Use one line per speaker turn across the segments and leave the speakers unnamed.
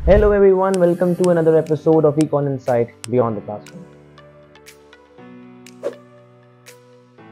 Hello everyone, welcome to another episode of Econ Insight Beyond the Classroom.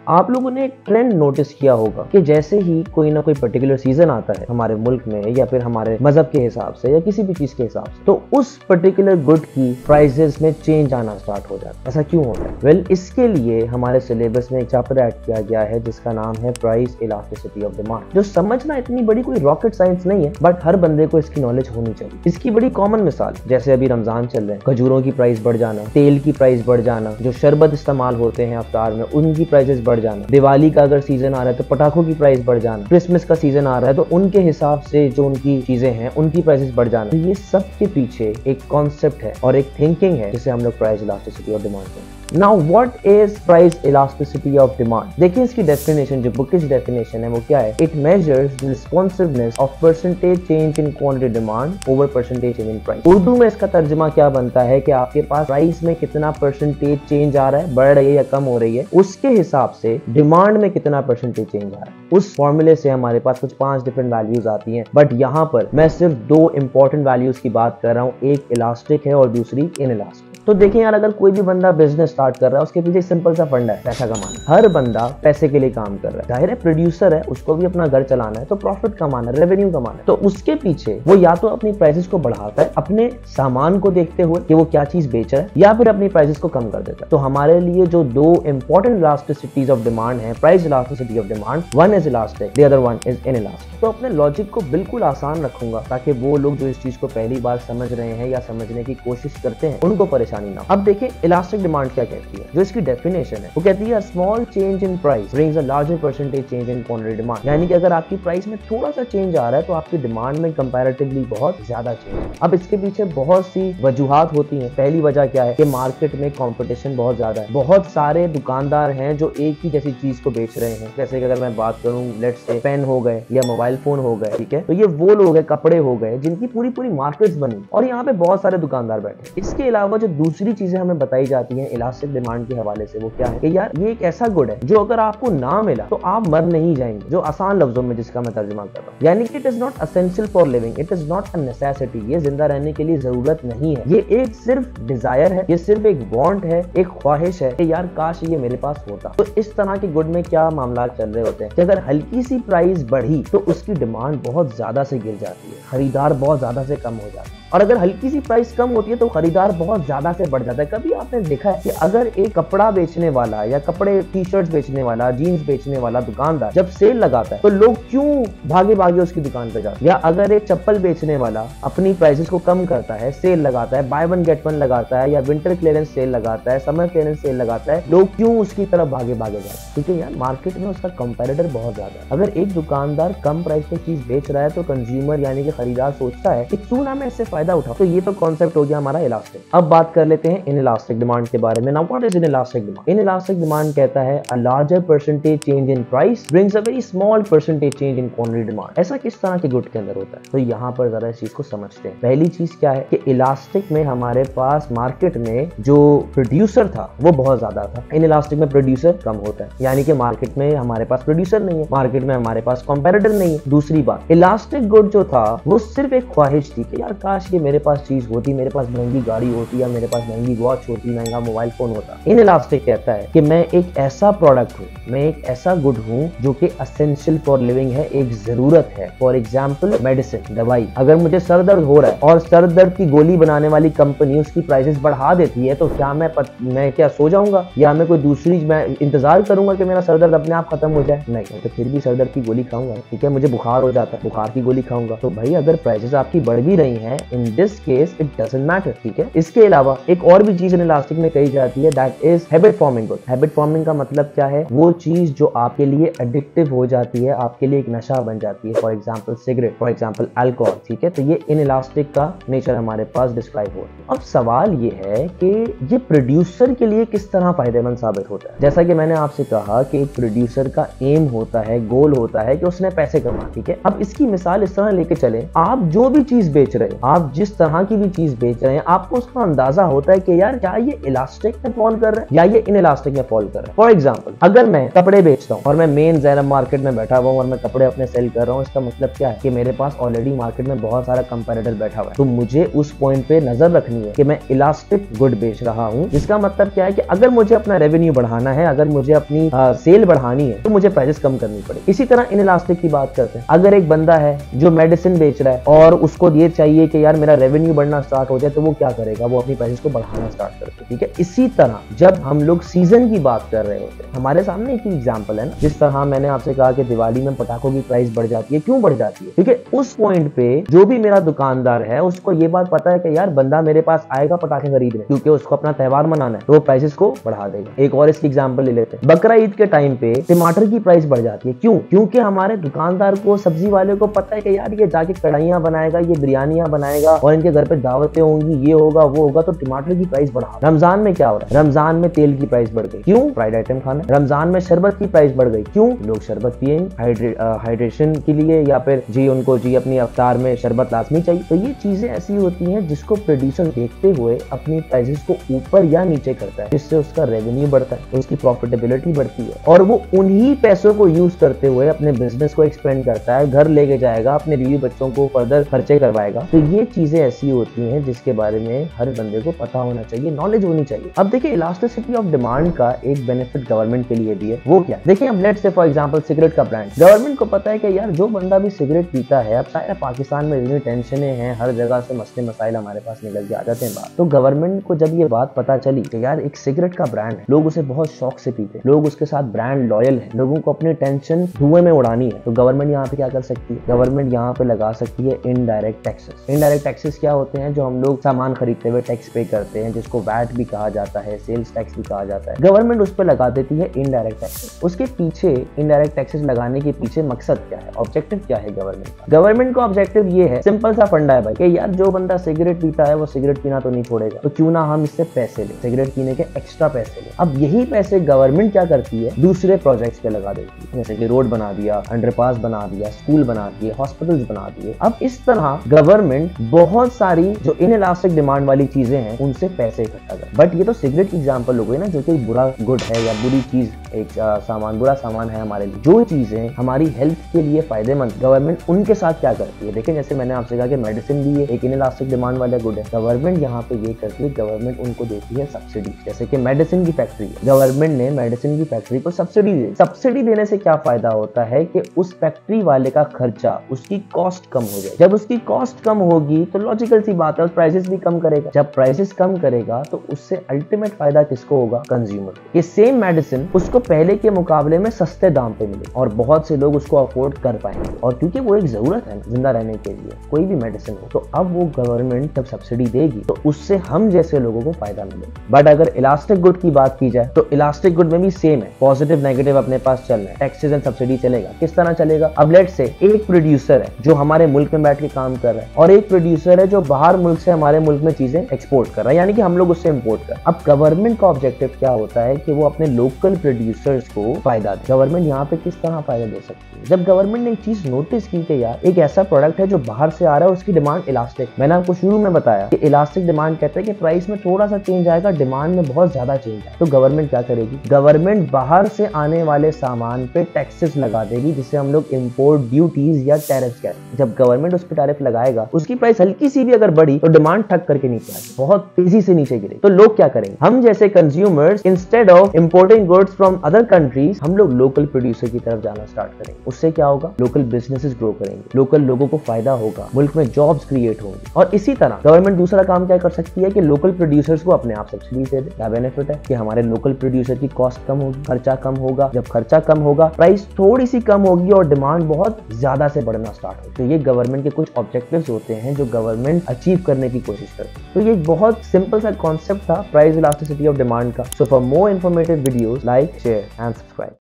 आप लोगों ने एक ट्रेंड नोटिस किया होगा कि जैसे ही कोई ना कोई पर्टिकुलर सीजन आता है हमारे मुल्क में या फिर हमारे मजहब के हिसाब से या किसी भी चीज के हिसाब से, तो उस पर्टिकुलर गुड की प्राइसेस में चेंज आना स्टार्ट हो जाता है। ऐसा क्यों होता है? वेल, इसके लिए हमारे सिलेबस में एक चैप्टर ऐड किया गया है जिसका नाम है प्राइस इलास्टिसिटी ऑफ डिमांड, जो समझना इतनी बड़ी कोई रॉकेट साइंस नहीं है, बट हर बंदे को इसकी नॉलेज होनी चाहिए। इसकी बड़ी कॉमन मिसाल, जैसे अभी रमजान चल रहे हैं, खजूरों की प्राइस बढ़ जाना, तेल की प्राइस बढ़ जाना, जो शरबत इस्तेमाल होते हैं अफ्तार में उनकी प्राइसेस बढ़ जाना, दिवाली का अगर सीजन आ रहा है तो पटाखों की प्राइस बढ़ जाना, क्रिसमस का सीजन आ रहा है तो उनके हिसाब से जो उनकी चीजें हैं उनकी प्राइसेस बढ़ जाना। तो ये सब के पीछे एक कॉन्सेप्ट है और एक थिंकिंग है जिसे हम लोग प्राइस इलास्टिसिटी ऑफ डिमांड कहते हैं। Now what is price elasticity of demand? देखिए इसकी डेफिनेशन, जो बुक की डेफिनेशन है वो क्या है? It measures the responsiveness of percentage change in quantity demand over percentage change in price. Urdu में इसका तर्जुमा क्या बनता है कि आपके पास प्राइस में कितना परसेंटेज चेंज आ रहा है, बढ़ रही है या कम हो रही है, उसके हिसाब से डिमांड में कितना परसेंटेज चेंज आ रहा है। उस फॉर्मूले से हमारे पास कुछ 5 डिफरेंट वैल्यूज आती हैं, बट यहाँ पर मैं सिर्फ 2 इंपॉर्टेंट वैल्यूज की बात कर रहा हूँ, एक इलास्टिक है और दूसरी इनइलास्टिक। तो देखिए यार, अगर कोई भी बंदा बिजनेस स्टार्ट कर रहा है उसके पीछे सिंपल सा फंडा है, पैसा कमाना। हर बंदा पैसे के लिए काम कर रहा है, जाहिर है प्रोड्यूसर है, उसको भी अपना घर चलाना है, तो प्रॉफिट कमाना है, रेवेन्यू कमाना है। तो उसके पीछे वो या तो अपनी प्राइसेस को बढ़ाता है अपने सामान को देखते हुए कि वो क्या चीज बेच रहा है, या फिर अपनी प्राइसेस को कम कर देता है। तो हमारे लिए जो 2 इंपॉर्टेंट इलास्टिसिटीज ऑफ डिमांड है, price elasticity of demand, one is elastic, the other one is inelastic. तो अपने लॉजिक को बिल्कुल आसान रखूंगा ताकि वो लोग जो इस चीज को पहली बार समझ रहे हैं या समझने की कोशिश करते हैं उनको परेशानी ना हो। अब देखिए इलास्टिक डिमांड क्या कहती है, जो इसकी डेफिनेशन है वो कहती है small change in price brings a larger percentage change in quantity demand. यानी कि अगर आपकी प्राइस में थोड़ा सा चेंज आ रहा है तो आपकी डिमांड में कंपैरेटिवली बहुत ज्यादा चेंज है। अब इसके पीछे बहुत सी वजूहात होती हैं। पहली वजह क्या है कि मार्केट में कंपटीशन बहुत ज्यादा है, बहुत सारे दुकानदार हैं जो एक ही जैसी चीज को बेच रहे हैं। जैसे कि अगर मैं बात करूं, लेट्स से पेन हो गए या मोबाइल फोन हो गए, ठीक है, तो ये वो लोग हैं, कपड़े हो गए, जिनकी पूरी पूरी मार्केट्स बनी और यहाँ पे बहुत सारे दुकानदार बैठे। इसके अलावा जो दूसरी चीजें हमें बताई जाती हैं इलास्टिक डिमांड के हवाले से, वो क्या है कि यार ये एक ऐसा गुड है जो अगर आपको ना मिला तो आप मर नहीं जाएंगे, जो आसान लफ्जों में जिसका मैं तर्जुमा कर रहा हूँ। यानी कि it is not essential for living, it is not a necessity. ये जिंदा रहने के लिए जरूरत नहीं है, ये एक सिर्फ डिजायर है, ये सिर्फ एक वांट है, एक ख्वाहिश है कि यार काश ये मेरे पास होता। तो इस तरह के गुड में क्या मामला चल रहे होते हैं कि अगर हल्की सी प्राइस बढ़ी तो उसकी डिमांड बहुत ज्यादा से गिर जाती है, खरीदार बहुत ज्यादा से कम हो जाता है, और अगर हल्की सी प्राइस कम होती है तो खरीदार बहुत ज्यादा से बढ़ जाता है। कभी आपने देखा है कि अगर एक कपड़ा बेचने वाला या कपड़े टी शर्ट बेचने वाला, जीन्स बेचने वाला दुकानदार जब सेल लगाता है तो लोग क्यों भागे भागे उसकी दुकान पे जाते हैं? या अगर एक चप्पल बेचने वाला अपनी प्राइसेस को कम करता है, सेल लगाता है, बाय वन गेट वन लगाता है, या विंटर क्लियरेंस सेल लगाता है, समर क्लियरेंस सेल लगाता है, लोग क्यों उसकी तरफ भागे भागे जाते हैं? क्योंकि यार मार्केट में उसका कंपैरेटर बहुत ज्यादा है। अगर एक दुकानदार कम प्राइस पे चीज बेच रहा है तो कंज्यूमर यानी कि खरीदार सोचता है कि क्यों ना मैं इससे फायदा उठाऊं। तो ये तो कॉन्सेप्ट हो गया हमारा इलास्टिक। अब बात कर लेते हैं इनइलास्टिक डिमांड के बारे में। Now what is inelastic demand? Inelastic demand कहता है a larger percentage change in price brings a very small percentage change in quantity demand. ऐसा किस तरह के गुड के अंदर होता है? तो यहाँ पर जरा इस चीज को समझते हैं। पहली चीज क्या है कि इलास्टिक में हमारे पास मार्केट में जो प्रोड्यूसर था वो बहुत ज्यादा था, इनइलास्टिक में प्रोड्यूसर कम होता है। यानी कि मार्केट में हमारे पास प्रोड्यूसर नहीं है, मार्केट में हमारे पास कंपैरेटर नहीं है। दूसरी बात, इलास्टिक गुड जो था वो सिर्फ एक ख्वाहिश थी कि यार काश ये मेरे पास चीज होती, मेरे पास महंगी गाड़ी होती, या मेरे पास महंगी वॉच होती, महंगा मोबाइल फोन होता। इनइलास्टिक कहता है कि मैं एक ऐसा प्रोडक्ट हूँ, मैं एक ऐसा गुड हूँ जो कि एसेंशियल फॉर लिविंग है, एक जरूरत है। फॉर एग्जाम्पल मेडिसिन, दवाई। अगर मुझे सर दर्द हो रहा है और सर दर्द की गोली बनाने वाली कंपनी उसकी प्राइसेस बढ़ा देती है तो क्या मैं क्या सो जाऊंगा, या मैं कोई दूसरी मैं इंतजार करूंगा कि मेरा सर दर्द अपने आप खत्म हो जाए? नहीं, तो फिर भी सर दर्द की गोली खाऊंगा, ठीक है। मुझे बुखार हो जाता है, बुखार की गोली खाऊंगा। तो भाई अगर प्राइसेस आपकी बढ़ भी रही हैं, in this case it doesn't matter, ठीक है। इसके अलावा एक और भी चीज इनइलास्टिक में कही जाती है, that is habit forming good. Habit forming का मतलब क्या है? वो चीज जो आपके लिए एडिक्टिव हो जाती है, आपके लिए एक नशा बन जाती है। For example cigarette, for example alcohol, ठीक है। तो ये इनइलास्टिक का नेचर हमारे पास डिस्क्राइब हो रहा है। अब सवाल ये है कि ये प्रोड्यूसर के लिए किस तरह फायदेमंद साबित होता है। जैसा कि मैंने आपसे कहा कि एक प्रोड्यूसर का एम होता है, गोल होता है कि उसने पैसे कमा, ठीक है। अब इसकी मिसाल इस तरह लेके चले, आप जो भी चीज बेच रहे हो, आप आप जिस तरह की भी चीज बेच रहे हैं आपको उसका अंदाजा होता है कि यार क्या ये इलास्टिक में फॉल कर रहा है या ये इन इलास्टिक में फॉल कर रहा है। फॉर एग्जाम्पल अगर मैं कपड़े बेचता हूँ और मैं मेन ज़ैनब मार्केट में बैठा हुआ हूँ और मैं कपड़े अपने सेल कर रहा हूँ, इसका मतलब क्या है कि मेरे पास ऑलरेडी मार्केट में बहुत सारा कंपैरेटर बैठा हुआ है, तो मुझे उस पॉइंट पे नजर रखनी है कि मैं इलास्टिक गुड बेच रहा हूँ। इसका मतलब क्या है कि अगर मुझे अपना रेवेन्यू बढ़ाना है, अगर मुझे अपनी सेल बढ़ानी है तो मुझे प्राइसेस कम करनी पड़ेगी। इसी तरह इन इलास्टिक की बात करते हैं, अगर एक बंदा है जो मेडिसिन बेच रहा है और उसको ये चाहिए कि यार मेरा रेवेन्यू बढ़ना स्टार्ट हो जाए, तो वो क्या करेगा, वो अपनी प्राइसेस को बढ़ाना स्टार्ट करते हैं। ठीक है, इसी तरह जब हम लोग सीजन की बात कर रहे होते हैं, हमारे सामने एक एग्जांपल है ना, जिस तरह मैंने आपसे कहा कि दिवाली में पटाखों की प्राइस बढ़ जाती है, क्यों बढ़ जाती है? ठीक है, उस पॉइंट पे जो भी मेरा दुकानदार है उसको ये बात पता है कि यार बंदा मेरे पास आएगा पटाखे खरीदने, क्योंकि उसको अपना त्योहार मनाना है, तो वो प्राइसेस को बढ़ा देगा। एक और इसकी एग्जांपल ले लेते हैं, बकरा ईद के टाइम पे टमाटर की प्राइस बढ़ जाती है। क्यों? क्योंकि हमारे दुकानदार को, सब्जी वाले को पता है कि यार ये जाके कढ़ाइयां बनाएगा, ये बिरयानियां बनाएगा और इनके घर पे दावतें होंगी, ये होगा वो होगा, तो टमाटर की प्राइस बढ़ा। रमजान में क्या हो रहा है? रमजान में तेल की प्राइस बढ़ गई। क्यों? फ्राइड आइटम खाना। रमजान में शरबत की प्राइस बढ़ गई। क्यों? लोग शरबत पिएंगे हाइड्रेशन के लिए, या फिर जी उनको जी अपनी अफ्तार में शरबत लाजमी चाहिए। तो ये चीजें ऐसी होती हैं जिसको प्रोड्यूसर देखते हुए अपनी प्राइसेस को ऊपर या नीचे करता है, जिससे उसका रेवेन्यू बढ़ता है, उसकी प्रॉफिटेबिलिटी बढ़ती है और वो उन्हीं पैसों को यूज करते हुए अपने बिजनेस को एक्सपेंड करता है, घर लेके जाएगा, अपने बीवी बच्चों को फर्दर खर्चे करवाएगा। तो ये चीजें ऐसी होती हैं जिसके बारे में हर बंदे को पता होना चाहिए, नॉलेज होनी चाहिए। अब देखिए, इलास्टिसिटी ऑफ डिमांड का एक बेनिफिट गवर्नमेंट के लिए भी है। वो क्या? देखिए, अब let's say for example cigarette का ब्रांड, गवर्नमेंट को पता है कि यार जो बंदा भी सिगरेट पीता है, अब सारे पाकिस्तान में इतनी टेंशनें हैं, हर जगह से मसले मसाइल हमारे पास निकल के आ जाते हैं बात। तो गवर्नमेंट को जब ये बात पता चली कि यार एक सिगरेट का ब्रांड है, लोग उसे बहुत शौक से पीते हैं, लोग उसके साथ ब्रांड लॉयल है, लोगों को अपनी टेंशन धुएं में उड़ानी है, तो गवर्नमेंट यहाँ पे क्या कर सकती है? गवर्नमेंट यहाँ पे लगा सकती है इनडायरेक्ट टैक्सेस। इनडायरेक्ट टैक्सेस क्या होते हैं? जो हम लोग सामान खरीदते हुए टैक्स पे करते हैं, जिसको वैट भी कहा जाता है, सेल्स टैक्स भी कहा जाता है। गवर्नमेंट उस पर लगा देती है इनडायरेक्ट टैक्सेस। उसके पीछे इनडायरेक्ट टैक्सेस लगाने के पीछे मकसद क्या है, ऑब्जेक्टिव क्या है गवर्नमेंट का? गवर्नमेंट का ऑब्जेक्टिव ये है, सिंपल सा फंडा है भाई, कि यार जो बंदा सिगरेट पीता है वो सिगरेट पीना तो नहीं छोड़ेगा, तो क्यों ना हम इससे पैसे लें, सिगरेट पीने के एक्स्ट्रा पैसे लें। अब यही पैसे गवर्नमेंट क्या करती है? दूसरे प्रोजेक्ट्स पे लगा देती है, जैसे कि रोड बना दिया, अंडरपास बना दिया, स्कूल बना दिए, हॉस्पिटल्स बना दिए। अब इस तरह गवर्नमेंट बहुत सारी जो इनइलास्टिक डिमांड वाली चीजें हैं उनसे पैसे इकट्ठा कर। बट ये तो सिगरेट की एग्जांपल हो गई ना, जो कि बुरा गुड है या बुरी चीज, एक सामान, बुरा सामान है हमारे लिए। जो चीजें हमारी हेल्थ के लिए फायदेमंद, गवर्नमेंट उनके साथ क्या करती है? देखिए, जैसे मैंने आपसे कहा कि मेडिसिन भी है एक इनइलास्टिक डिमांड वाला गुड है, गवर्नमेंट यहाँ पे ये करती है, गवर्नमेंट उनको देती है सब्सिडी। जैसे कि मेडिसिन की फैक्ट्री है, गवर्नमेंट ने मेडिसिन की फैक्ट्री को सब्सिडी दी। सब्सिडी देने से क्या फायदा होता है कि उस फैक्ट्री वाले का खर्चा, उसकी कॉस्ट कम हो जाए। जब उसकी कॉस्ट कम होगी तो लॉजिकल सी बात है, प्राइसेस भी कम करेगा। जब प्राइसेस कम करेगा तो उससे अल्टीमेट फायदा किसको होगा? कंज्यूमर। ये सेम मेडिसिन उसको पहले के मुकाबले में सस्ते दाम पे मिले और बहुत से लोग उसको अफोर्ड कर पाएंगे, और क्योंकि वो एक जरूरत है जिंदा रहने के लिए, कोई भी मेडिसिन हो। तो अब वो गवर्नमेंट जब सब्सिडी देगी तो उससे हम जैसे लोगों को फायदा मिलेगा। बट अगर इलास्टिक गुड की बात की जाए तो इलास्टिक गुड में भी सेम है, पॉजिटिव नेगेटिव अपने पास चल रहा है, टैक्सेस एंड सब्सिडी चलेगा। किस तरह चलेगा? अब लेट से एक प्रोड्यूसर है जो हमारे मुल्क में बैठ के काम कर रहा है, और एक प्रोड्यूसर है जो बाहर मुल्क से हमारे मुल्क में चीजें एक्सपोर्ट कर रहा है, यानी कि हम लोग उससे इंपोर्ट कर। अब गवर्नमेंट का ऑब्जेक्टिव क्या होता है कि वो अपने लोकल प्रोड्यूसर्स को फायदा दे। गवर्नमेंट यहाँ पे किस तरह फायदा दे सकती है? जब गवर्नमेंट ने एक चीज नोटिस की कि यार एक ऐसा प्रोडक्ट है जो बाहर से आ रहा है, उसकी डिमांड इलास्टिक, मैंने आपको शुरू में बताया कि इलास्टिक डिमांड कहते हैं कि प्राइस में थोड़ा सा चेंज आएगा, डिमांड में बहुत ज्यादा चेंज आएगा। तो गवर्नमेंट क्या करेगी? गवर्नमेंट बाहर से आने वाले सामान पे टैक्सेस लगा देगी, जिसे हम लोग इंपोर्ट ड्यूटीज या टैरिफ कहते हैं। जब गवर्नमेंट उस पर टैरिफ लगाएगा, उसकी प्राइस हल्की सी भी अगर बढ़ी तो डिमांड ठक करके नीचे आएगी, बहुत तेजी से नीचे गिरेगी। तो लोग क्या करेंगे? हम जैसे consumers, instead of importing goods from other countries, हम लोग लोकल प्रोड्यूसर की तरफ जाना स्टार्ट करेंगे। उससे क्या होगा? लोकल बिजनेसेस ग्रो करेंगे, लोकल लोगों को फायदा होगा, मुल्क में जॉब्स क्रिएट होंगी। और इसी तरह गवर्नमेंट दूसरा काम क्या कर सकती है कि लोकल प्रोड्यूसर्स को अपने आप सब्सिडी दे दे। क्या बेनिफिट है कि हमारे लोकल प्रोड्यूसर की कॉस्ट कम होगी, खर्चा कम होगा। जब खर्चा कम होगा, प्राइस थोड़ी सी कम होगी और डिमांड बहुत ज्यादा से बढ़ना स्टार्ट होगी। तो ये गवर्नमेंट के कुछ ऑब्जेक्टिव्स होते हैं जो गवर्नमेंट अचीव करने की कोशिश करती है। तो ये बहुत सिंपल सा कॉन्सेप्ट था प्राइस इलास्टिसिटी ऑफ डिमांड का। So for more informative videos, like, share and subscribe.